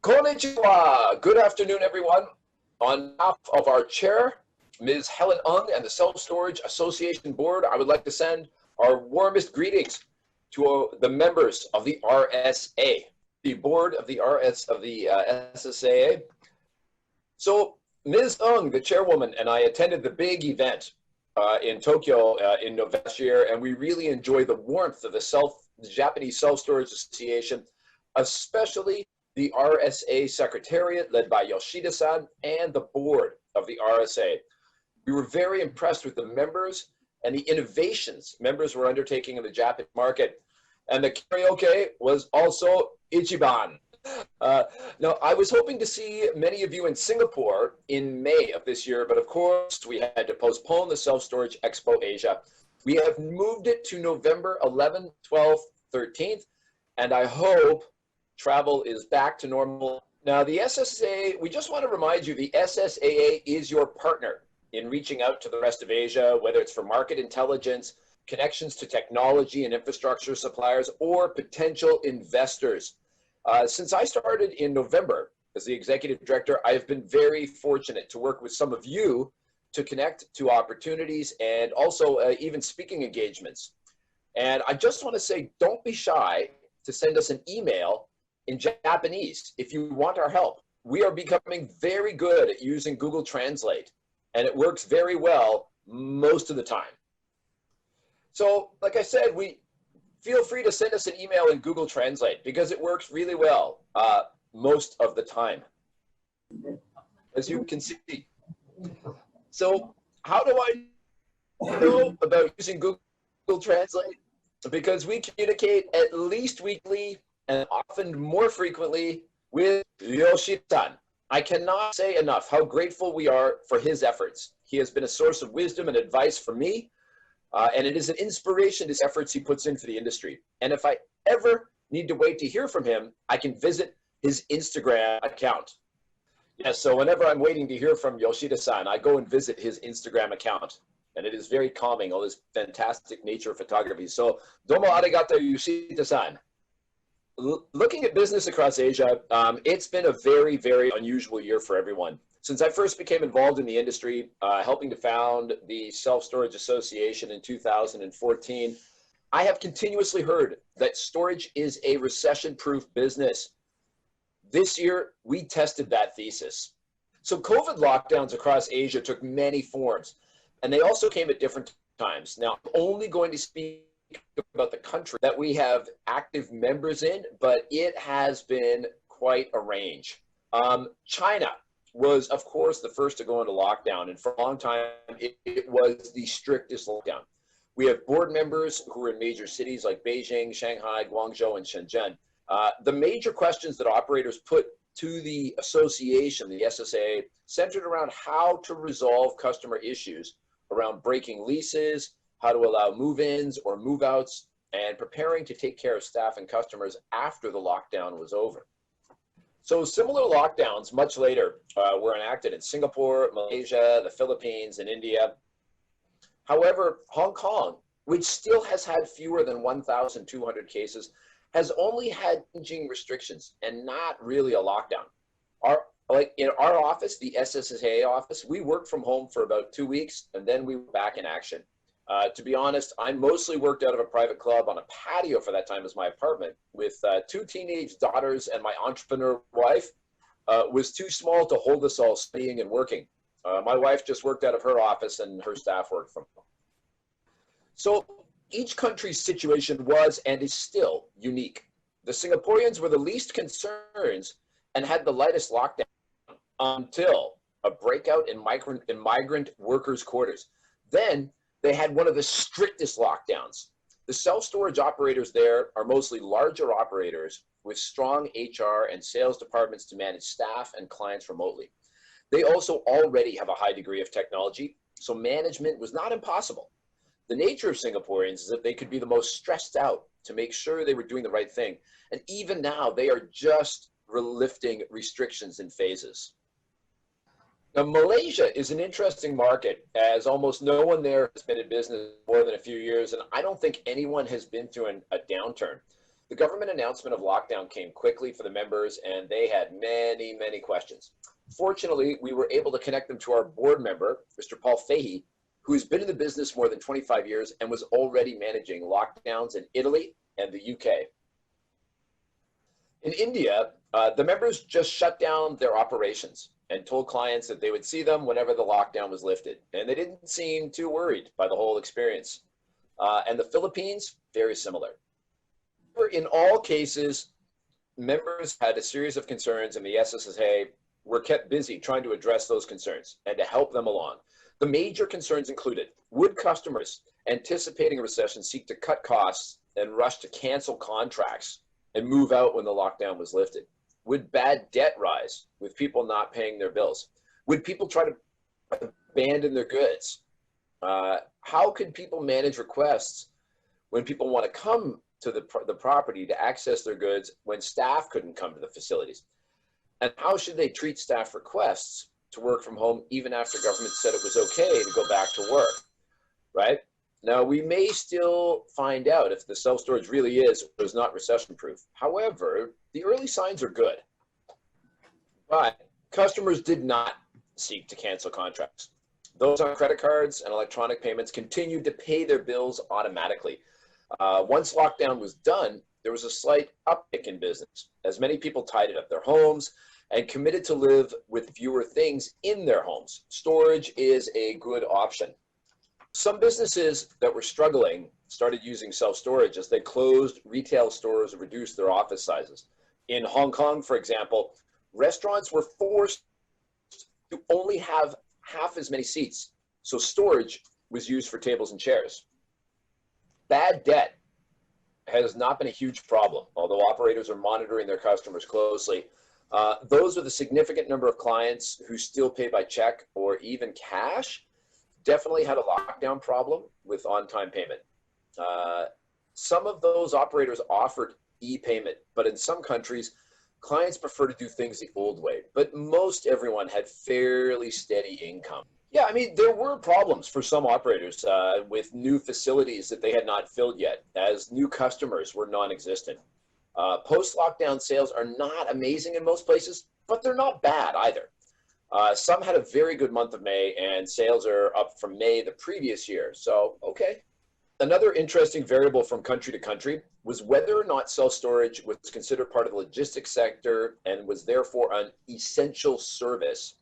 Konnichiwa. Good afternoon, everyone. On behalf of our chair, Ms. Helen Ung, and the Self-Storage Association Board, I would like to send our warmest greetings to the members of the RSA, the board of the SSAA. So Ms. Ung, the chairwoman, and I attended the big event in Tokyo in November last year, and we really enjoyed the warmth of the Japanese Self-Storage Association, especially the RSA Secretariat led by Yoshida-san and the board of the RSA. We were very impressed with the members and the innovations members were undertaking in the Japanese market. And the karaoke was also Ichiban. Now, I was hoping to see many of you in Singapore in May of this year, but of course, we had to postpone the Self-Storage Expo Asia. We have moved it to November 11th, 12th, 13th, and I hope travel is back to normal. Now, the SSAA, we just want to remind you, the SSAA is your partner in reaching out to the rest of Asia, whether it's for market intelligence, connections to technology and infrastructure suppliers, or potential investors. Since I started in November as the executive director, I have been very fortunate to work with some of you to connect to opportunities and also even speaking engagements. And I just want to say, don't be shy to send us an email in Japanese if you want our help. We are becoming very good at using Google Translate, and it works very well most of the time. So, like I said, feel free to send us an email in Google Translate because it works really well most of the time, as you can see. So, how do I know about using Google Translate? Because we communicate at least weekly and often more frequently with Yoshida-san. I cannot say enough how grateful we are for his efforts. He has been a source of wisdom and advice for me, and it is an inspiration to his efforts he puts in for the industry. And if I ever need to wait to hear from him, I can visit his Instagram account. Yes, so whenever I'm waiting to hear from Yoshida-san, I go and visit his Instagram account. And it is very calming, all this fantastic nature photography. So, domo arigato, Yoshida-san. Looking at business across Asia, it's been a very, very unusual year for everyone. Since I first became involved in the industry, helping to found the Self-Storage Association in 2014, I have continuously heard that storage is a recession-proof business. This year, we tested that thesis. So COVID lockdowns across Asia took many forms, and they also came at different times. Now, I'm only going to speak about the country that we have active members in, but it has been quite a range. China was, of course, the first to go into lockdown, and for a long time, it was the strictest lockdown. We have board members who are in major cities like Beijing, Shanghai, Guangzhou, and Shenzhen. The major questions that operators put to the association, the SSAA, centered around how to resolve customer issues around breaking leases, how to allow move-ins or move-outs, and preparing to take care of staff and customers after the lockdown was over. So similar lockdowns much later were enacted in Singapore, Malaysia, the Philippines, and India. However, Hong Kong, which still has had fewer than 1,200 cases, has only had changing restrictions and not really a lockdown. Like in our office, the SSAA office, we worked from home for about 2 weeks, and then we were back in action. To be honest, I mostly worked out of a private club on a patio for that time as my apartment with 2 teenage daughters, and my entrepreneur wife was too small to hold us all studying and working. My wife just worked out of her office and her staff worked from home. So each country's situation was and is still unique. The Singaporeans were the least concerns and had the lightest lockdown until a breakout in migrant workers' quarters. Then they had one of the strictest lockdowns. The self-storage operators there are mostly larger operators with strong HR and sales departments to manage staff and clients remotely. They also already have a high degree of technology, so management was not impossible. The nature of Singaporeans is that they could be the most stressed out to make sure they were doing the right thing. And even now, they are just lifting restrictions in phases. Now, Malaysia is an interesting market, as almost no one there has been in business more than a few years, and I don't think anyone has been through a downturn. The government announcement of lockdown came quickly for the members, and they had many, many questions. Fortunately, we were able to connect them to our board member, Mr. Paul Fahey, who has been in the business more than 25 years and was already managing lockdowns in Italy and the UK. In India, the members just shut down their operations and told clients that they would see them whenever the lockdown was lifted. And they didn't seem too worried by the whole experience. And the Philippines, very similar. In all cases, members had a series of concerns, and the SSAA were kept busy trying to address those concerns and to help them along. The major concerns included, would customers anticipating a recession seek to cut costs and rush to cancel contracts and move out when the lockdown was lifted? Would bad debt rise with people not paying their bills? Would people try to abandon their goods? How could people manage requests when people want to come to the property to access their goods when staff couldn't come to the facilities? And how should they treat staff requests to work from home even after government said it was okay to go back to work, right? Now, we may still find out if the self-storage really is or is not recession-proof. However, the early signs are good. But customers did not seek to cancel contracts. Those on credit cards and electronic payments continued to pay their bills automatically. Once lockdown was done, there was a slight uptick in business as many people tidied up their homes and committed to live with fewer things in their homes. Storage is a good option. Some businesses that were struggling started using self-storage as they closed retail stores and reduced their office sizes. In Hong Kong, for example, restaurants were forced to only have half as many seats, so storage was used for tables and chairs. Bad debt has not been a huge problem, although operators are monitoring their customers closely. Those with a significant number of clients who still pay by check or even cash definitely had a lockdown problem with on-time payment. Some of those operators offered e-payment, but in some countries, clients prefer to do things the old way. But most everyone had fairly steady income. Yeah, I mean, there were problems for some operators with new facilities that they had not filled yet, as new customers were non-existent. Post-lockdown sales are not amazing in most places, but they're not bad either. Some had a very good month of May, and sales are up from May the previous year, so okay. Another interesting variable from country to country was whether or not self-storage was considered part of the logistics sector and was therefore an essential service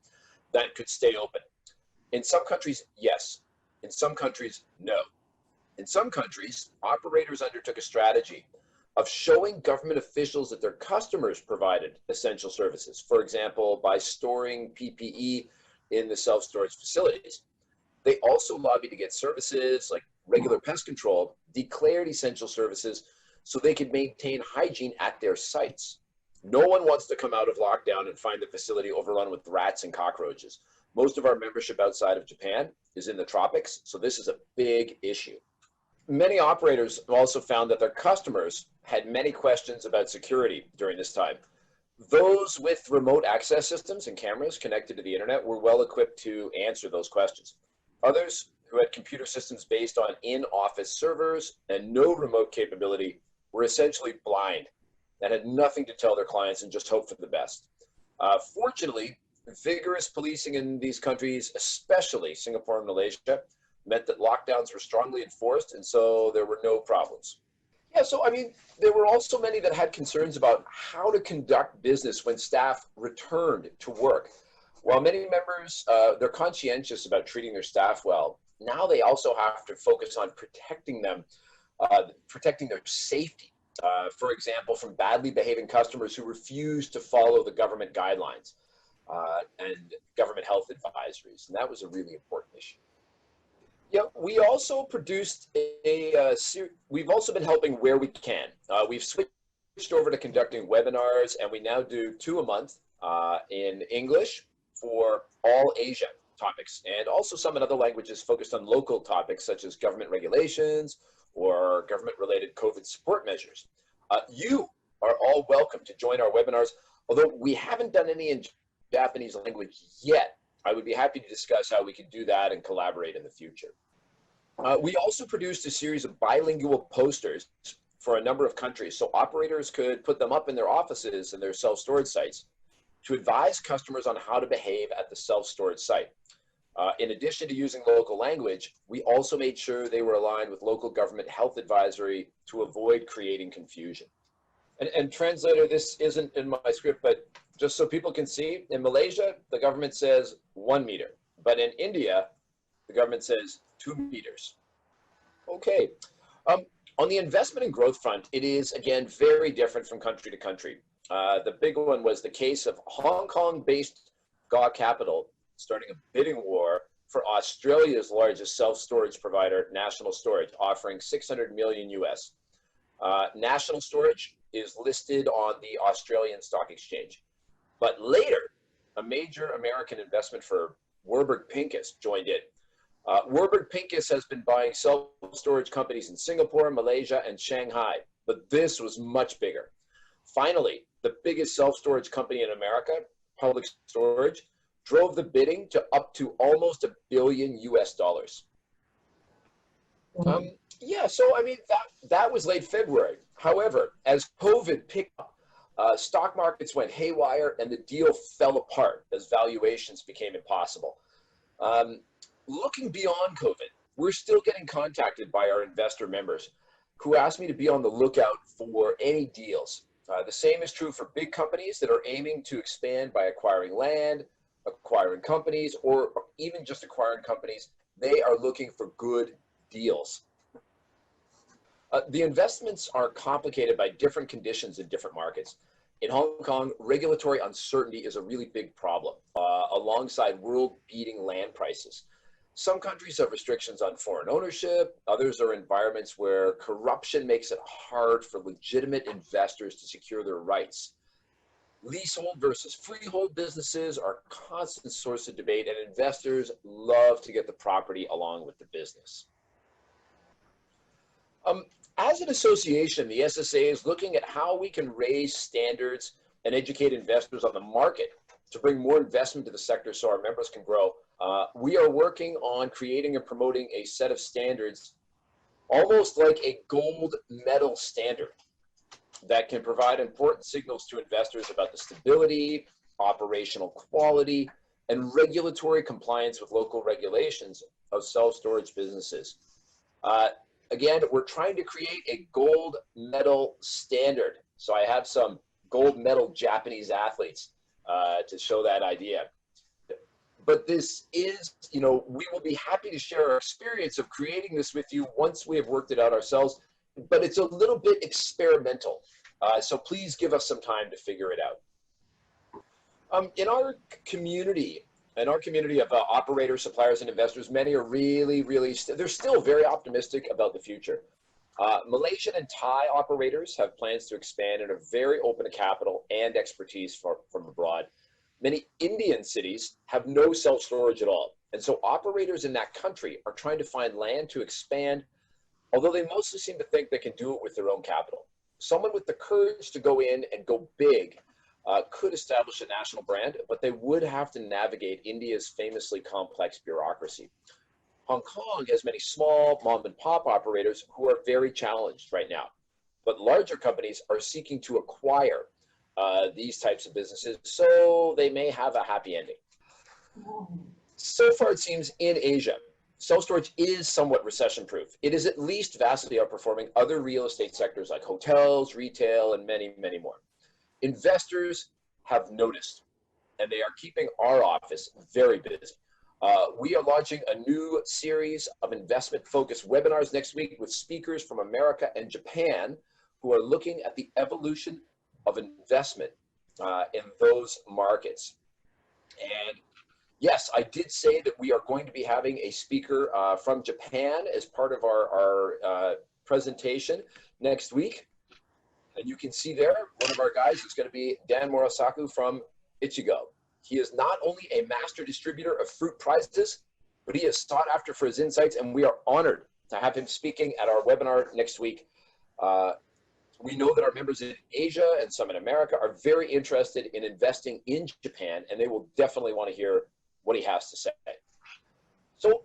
that could stay open. In some countries, yes. In some countries, no. In some countries, operators undertook a strategy of showing government officials that their customers provided essential services, for example, by storing PPE in the self-storage facilities. They also lobbied to get services like regular pest control declared essential services so they could maintain hygiene at their sites. No one wants to come out of lockdown and find the facility overrun with rats and cockroaches. Most of our membership outside of Japan is in the tropics, so this is a big issue. Many operators also found that their customers had many questions about security during this time. Those with remote access systems and cameras connected to the internet were well equipped to answer those questions. Others who had computer systems based on in-office servers and no remote capability were essentially blind and had nothing to tell their clients and just hope for the best. Fortunately, vigorous policing in these countries, especially Singapore and Malaysia, meant that lockdowns were strongly enforced, and so there were no problems. Yeah, so I mean, there were also many that had concerns about how to conduct business when staff returned to work. While many members, they're conscientious about treating their staff well, now they also have to focus on protecting them, protecting their safety. For example, from badly behaving customers who refuse to follow the government guidelines and government health advisories, and that was a really important issue. Yeah, we also produced we've also been helping where we can. We've switched over to conducting webinars, and we now do 2 a month in English for all Asia topics, and also some in other languages focused on local topics such as government regulations or government-related COVID support measures. You are all welcome to join our webinars, although we haven't done any in Japanese language yet. I would be happy to discuss how we could do that and collaborate in the future. We also produced a series of bilingual posters for a number of countries. So operators could put them up in their offices and their self-storage sites to advise customers on how to behave at the self-storage site. In addition to using local language, we also made sure they were aligned with local government health advisory to avoid creating confusion. And translator, this isn't in my script, but just so people can see, in Malaysia, the government says 1 meter, but in India, the government says 2 meters. Okay. On the investment and growth front, it is, again, very different from country to country. The big one was the case of Hong Kong-based GAW Capital starting a bidding war for Australia's largest self-storage provider, National Storage, offering 600 million US. National Storage is listed on the Australian Stock Exchange. But later, a major American investment firm, Warburg Pincus, joined in. Warburg Pincus has been buying self-storage companies in Singapore, Malaysia, and Shanghai, but this was much bigger. Finally, the biggest self-storage company in America, Public Storage, drove the bidding to up to almost $1 billion US. Yeah, so I mean, that was late February. However, as COVID picked up, stock markets went haywire and the deal fell apart as valuations became impossible. Looking beyond COVID, we're still getting contacted by our investor members who ask me to be on the lookout for any deals. The same is true for big companies that are aiming to expand by acquiring land, acquiring companies, or even just acquiring companies. They are looking for good deals. The investments are complicated by different conditions in different markets. In Hong Kong, regulatory uncertainty is a really big problem, alongside world-beating land prices. Some countries have restrictions on foreign ownership. Others are environments where corruption makes it hard for legitimate investors to secure their rights. Leasehold versus freehold businesses are a constant source of debate, and investors love to get the property along with the business. As an association, the SSAA is looking at how we can raise standards and educate investors on the market to bring more investment to the sector so our members can grow. We are working on creating and promoting a set of standards, almost like a gold medal standard, that can provide important signals to investors about the stability, operational quality, and regulatory compliance with local regulations of self-storage businesses. Again, we're trying to create a gold medal standard. So I have some gold medal Japanese athletes to show that idea. But this is, we will be happy to share our experience of creating this with you once we have worked it out ourselves. But it's a little bit experimental. So please give us some time to figure it out. In our community of operators, suppliers, and investors, many are they're still very optimistic about the future. Malaysian and Thai operators have plans to expand and are very open to capital and expertise from abroad. Many Indian cities have no self-storage at all. And so operators in that country are trying to find land to expand, although they mostly seem to think they can do it with their own capital. Someone with the courage to go in and go big could establish a national brand, but they would have to navigate India's famously complex bureaucracy. Hong Kong has many small mom and pop operators who are very challenged right now, but larger companies are seeking to acquire these types of businesses, so they may have a happy ending. So far, it seems in Asia, self-storage is somewhat recession-proof. It is at least vastly outperforming other real estate sectors like hotels, retail, and many, many more. Investors have noticed, and they are keeping our office very busy. We are launching a new series of investment-focused webinars next week with speakers from America and Japan who are looking at the evolution of investment in those markets. And yes, I did say that we are going to be having a speaker from Japan as part of our presentation next week. And you can see there, one of our guys is going to be Dan Murasaku from Ichigo. He is not only a master distributor of fruit prizes, but he is sought after for his insights, and we are honored to have him speaking at our webinar next week. We know that our members in Asia and some in America are very interested in investing in Japan, and they will definitely want to hear what he has to say. So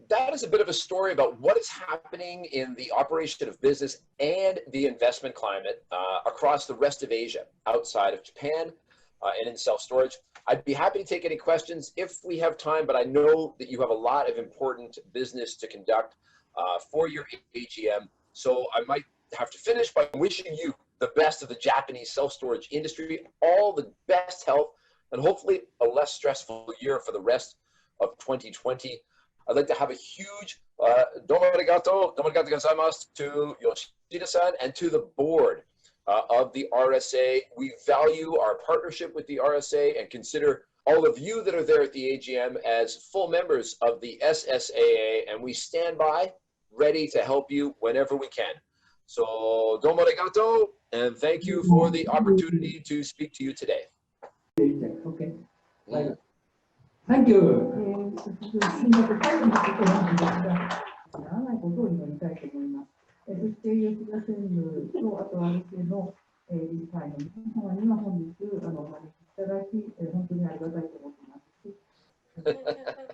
that is a bit of a story about what is happening in the operation of business and the investment climate across the rest of Asia, outside of Japan and in self-storage. I'd be happy to take any questions if we have time, but I know that you have a lot of important business to conduct for your AGM. So I might have to finish by wishing you the best of the Japanese self-storage industry, all the best health, and hopefully a less stressful year for the rest of 2020. I'd like to have a huge domo arigato gozaimasu to Yoshida-san and to the board of the RSA. We value our partnership with the RSA and consider all of you that are there at the AGM as full members of the SSAA, and we stand by ready to help you whenever we can. So domo arigato, and thank you for the opportunity to speak to you today. Okay. Thank you. 長いことを祈りたいと思います。そして吉田専務とあとRSAの理事会の皆様には本日お招きいただき、本当にありがたいと思っています。